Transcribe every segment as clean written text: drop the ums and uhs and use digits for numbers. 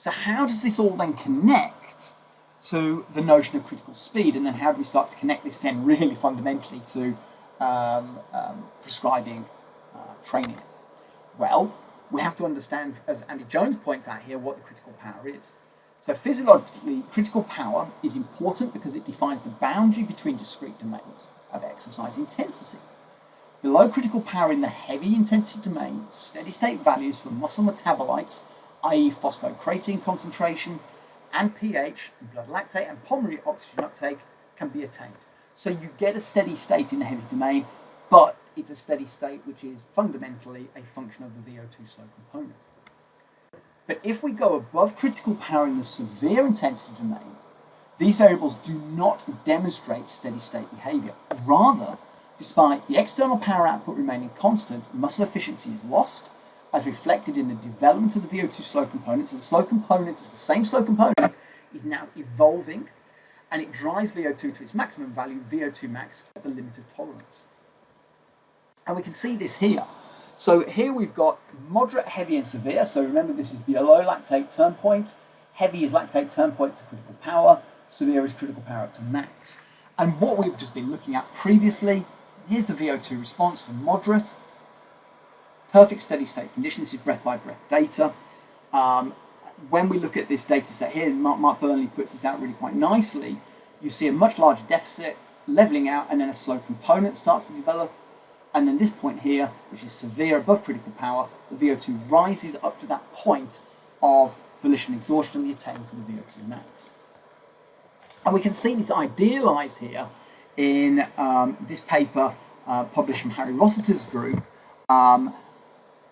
So how does this all then connect to the notion of critical speed, and then how do we start to connect this then really fundamentally to prescribing training? Well, we have to understand, as Andy Jones points out here, what the critical power is. So physiologically, critical power is important because it defines the boundary between discrete domains of exercise intensity. Below critical power in the heavy intensity domain, steady state values for muscle metabolites, i.e. phosphocreatine concentration, and pH, blood lactate and pulmonary oxygen uptake can be attained. So you get a steady state in the heavy domain, but it's a steady state which is fundamentally a function of the VO2 slow component. But if we go above critical power in the severe intensity domain, these variables do not demonstrate steady state behavior. Rather, despite the external power output remaining constant, muscle efficiency is lost, as reflected in the development of the VO2 slow component. So the slow component is the same slow component, is now evolving, and it drives VO2 to its maximum value, VO2 max, at the limit of tolerance. And we can see this here. So here we've got moderate, heavy, and severe. So remember, this is below lactate turn point. Heavy is lactate turn point to critical power. Severe is critical power up to max. And what we've just been looking at previously, here's the VO2 response for moderate. Perfect steady state condition. This is breath by breath data. When we look at this data set here, Mark Burnley puts this out really quite nicely. You see a much larger deficit, leveling out, and then a slow component starts to develop. And then this point here, which is severe above critical power, the VO2 rises up to that point of volitional exhaustion and the attainment of the VO2 max. And we can see this idealized here in this paper published from Harry Rossiter's group.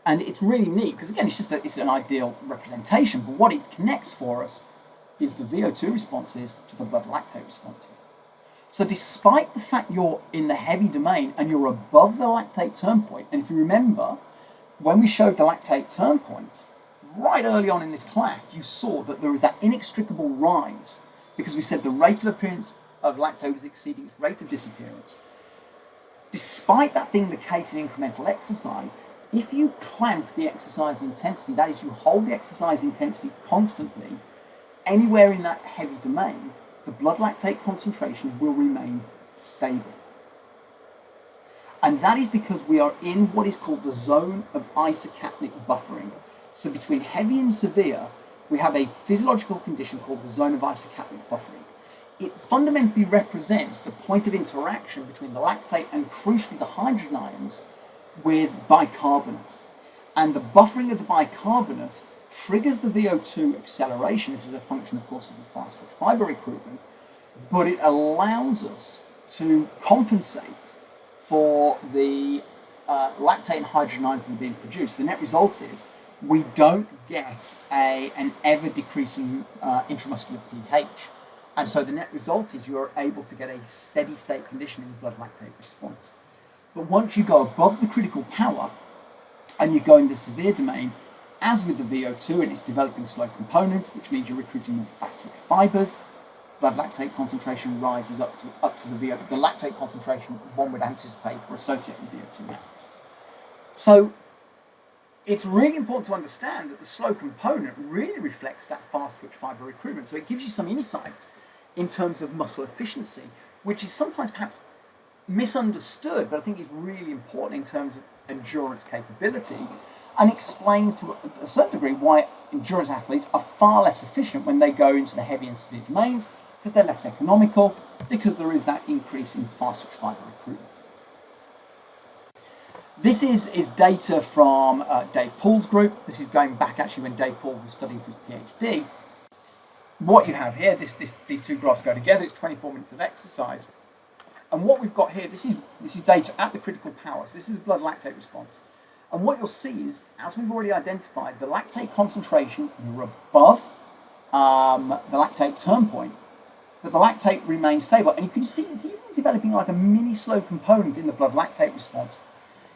And it's really neat because, again, it's an ideal representation, but what it connects for us is the VO2 responses to the blood lactate responses. So despite the fact you're in the heavy domain and you're above the lactate turn point, and if you remember, when we showed the lactate turn point, right early on in this class, you saw that there was that inextricable rise because we said the rate of appearance of lactate was exceeding its rate of disappearance. Despite that being the case in incremental exercise, if you clamp the exercise intensity, that is, you hold the exercise intensity constantly, anywhere in that heavy domain, the blood lactate concentration will remain stable. And that is because we are in what is called the zone of isocapnic buffering. So between heavy and severe, we have a physiological condition called the zone of isocapnic buffering. It fundamentally represents the point of interaction between the lactate and, crucially, the hydrogen ions with bicarbonate. And the buffering of the bicarbonate triggers the VO2 acceleration. This is a function, of course, of the fast twitch fiber recruitment, but it allows us to compensate for the lactate and hydrogen ions that are being produced. The net result is we don't get an ever-decreasing intramuscular pH. And so the net result is you are able to get a steady state condition in the blood lactate response. But once you go above the critical power and you go in the severe domain, as with the VO2 and its developing slow component, which means you're recruiting more fast twitch fibers, blood lactate concentration rises up to the lactate concentration one would anticipate or associate with VO2 max. So it's really important to understand that the slow component really reflects that fast twitch fiber recruitment. So it gives you some insight in terms of muscle efficiency, which is sometimes perhaps misunderstood, but I think is really important in terms of endurance capability, and explains to a certain degree why endurance athletes are far less efficient when they go into the heavy and severe domains, because they're less economical, because there is that increase in fast twitch fiber recruitment. This is data from Dave Pool's group. This is going back actually when Dave Pool was studying for his PhD. What you have here, these two graphs go together, it's 24 minutes of exercise. And what we've got here, this is data at the critical power, so this is the blood lactate response. And what you'll see is, as we've already identified, the lactate concentration, you're above the lactate turn point, but the lactate remains stable. And you can see it's even developing like a mini slow component in the blood lactate response.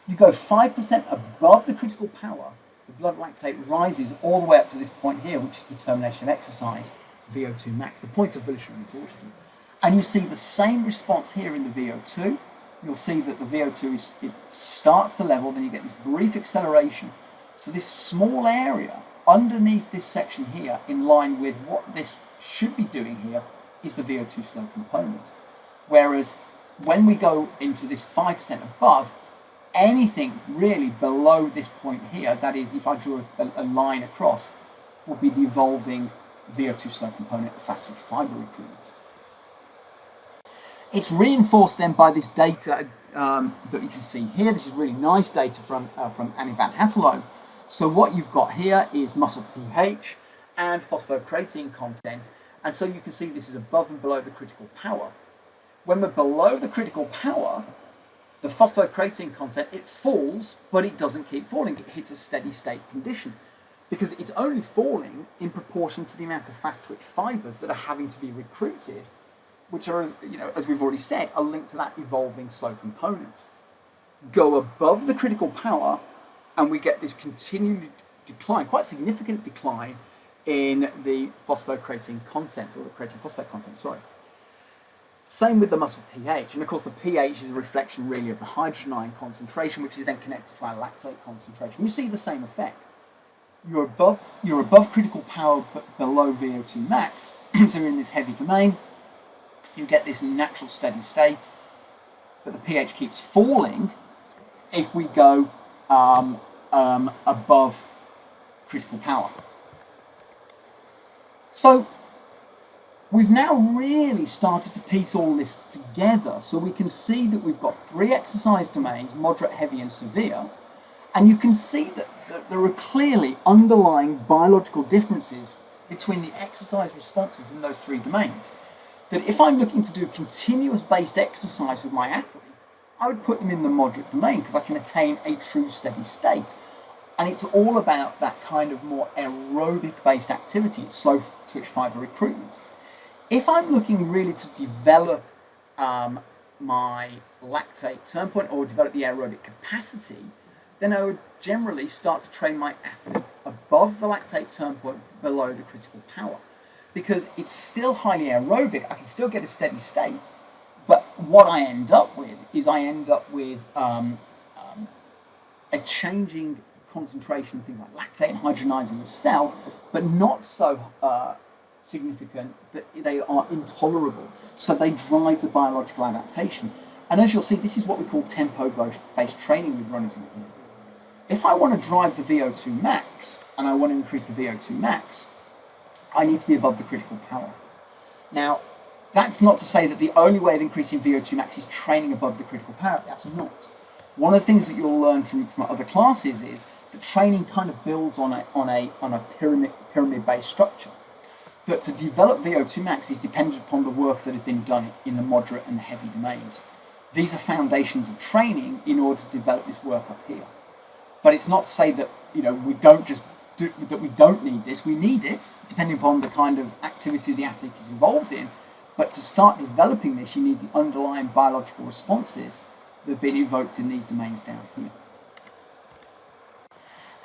You go 5% above the critical power, the blood lactate rises all the way up to this point here, which is the termination of exercise, VO2 max, the point of volitional exhaustion. And you see the same response here in the VO2. You'll see that the VO2 it starts to level, then you get this brief acceleration. So this small area underneath this section here, in line with what this should be doing here, is the VO2 slope component. Whereas when we go into this 5% above, anything really below this point here, that is, if I drew a line across, will be the evolving VO2 slope component of fast twitch fiber recruitment. It's reinforced then by this data that you can see here. This is really nice data from Annie van Hatelo. So what you've got here is muscle pH and phosphocreatine content, and so you can see this is above and below the critical power. When we're below the critical power, the phosphocreatine content, it falls, but it doesn't keep falling. It hits a steady state condition because it's only falling in proportion to the amount of fast twitch fibers that are having to be recruited, which are, as we've already said, are linked to that evolving slope component. Go above the critical power, and we get this continued decline, quite significant decline in the phosphocreatine content, or the creatine phosphate content, sorry. Same with the muscle pH, and of course the pH is a reflection really of the hydrogen ion concentration, which is then connected to our lactate concentration. You see the same effect. You're above critical power but below VO2 max, so you're in this heavy domain. You get this natural steady state, but the pH keeps falling if we go above critical power. So we've now really started to piece all this together, so we can see that we've got 3 exercise domains, moderate, heavy and severe, and you can see that there are clearly underlying biological differences between the exercise responses in those 3 domains. That if I'm looking to do continuous based exercise with my athlete, I would put them in the moderate domain because I can attain a true steady state. And it's all about that kind of more aerobic based activity, slow twitch fiber recruitment. If I'm looking really to develop my lactate turn point or develop the aerobic capacity, then I would generally start to train my athlete above the lactate turn point, below the critical power. Because it's still highly aerobic, I can still get a steady state, but what I end up with is a changing concentration of things like lactate and hydrogen ions in the cell, but not so significant that they are intolerable. So they drive the biological adaptation. And as you'll see, this is what we call tempo-based training with runners in the gym. If I want to drive the VO2 max, and I want to increase the VO2 max, I need to be above the critical power. Now, that's not to say that the only way of increasing VO2 max is training above the critical power. That's not. One of the things that you'll learn from other classes is that training kind of builds on a pyramid-based structure. That to develop VO2 max is dependent upon the work that has been done in the moderate and the heavy domains. These are foundations of training in order to develop this work up here. But it's not to say that we don't need this. We need it depending upon the kind of activity the athlete is involved in. But to start developing this, you need the underlying biological responses that have been evoked in these domains down here.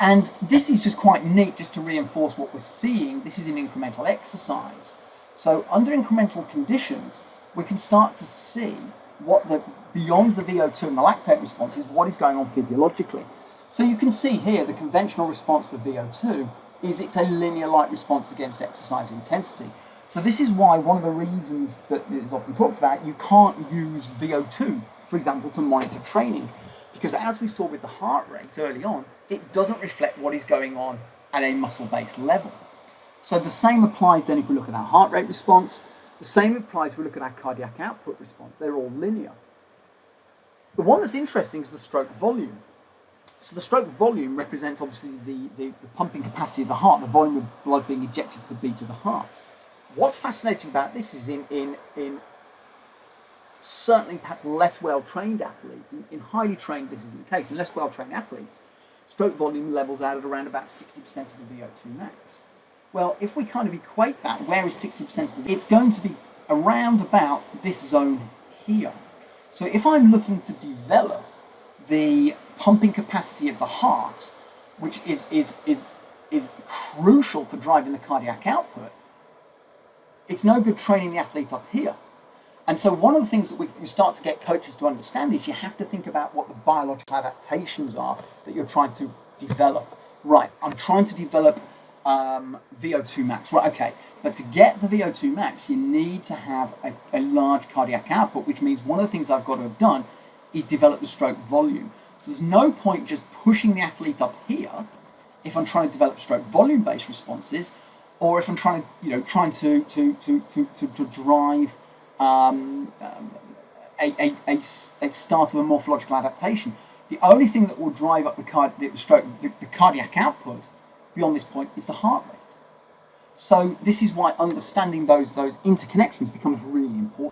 And this is just quite neat, just to reinforce what we're seeing. This is an incremental exercise. So under incremental conditions, we can start to see what beyond the VO2 and the lactate response is what is going on physiologically. So you can see here the conventional response for VO2 is it's a linear-like response against exercise intensity. So this is why one of the reasons that is often talked about, you can't use VO2, for example, to monitor training. Because as we saw with the heart rate early on, it doesn't reflect what is going on at a muscle-based level. So the same applies then if we look at our heart rate response. The same applies if we look at our cardiac output response. They're all linear. The one that's interesting is the stroke volume. So the stroke volume represents obviously the pumping capacity of the heart, the volume of blood being injected per beat of the heart. What's fascinating about this is in certainly perhaps less well-trained athletes, in highly trained this isn't the case, in less well-trained athletes, stroke volume levels out at around about 60% of the VO2 max. Well, if we kind of equate that, where is 60% of the, it's going to be around about this zone here. So if I'm looking to develop the pumping capacity of the heart, which is crucial for driving the cardiac output, it's no good training the athlete up here. And so one of the things that we start to get coaches to understand is you have to think about what the biological adaptations are that you're trying to develop. Right, I'm trying to develop VO2 max. Right, okay. But to get the VO2 max, you need to have a large cardiac output, which means one of the things I've got to have done is develop the stroke volume. So there's no point just pushing the athlete up here if I'm trying to develop stroke volume-based responses, or if I'm trying to drive a start of a morphological adaptation. The only thing that will drive up the cardiac output beyond this point is the heart rate. So this is why understanding those interconnections becomes really important.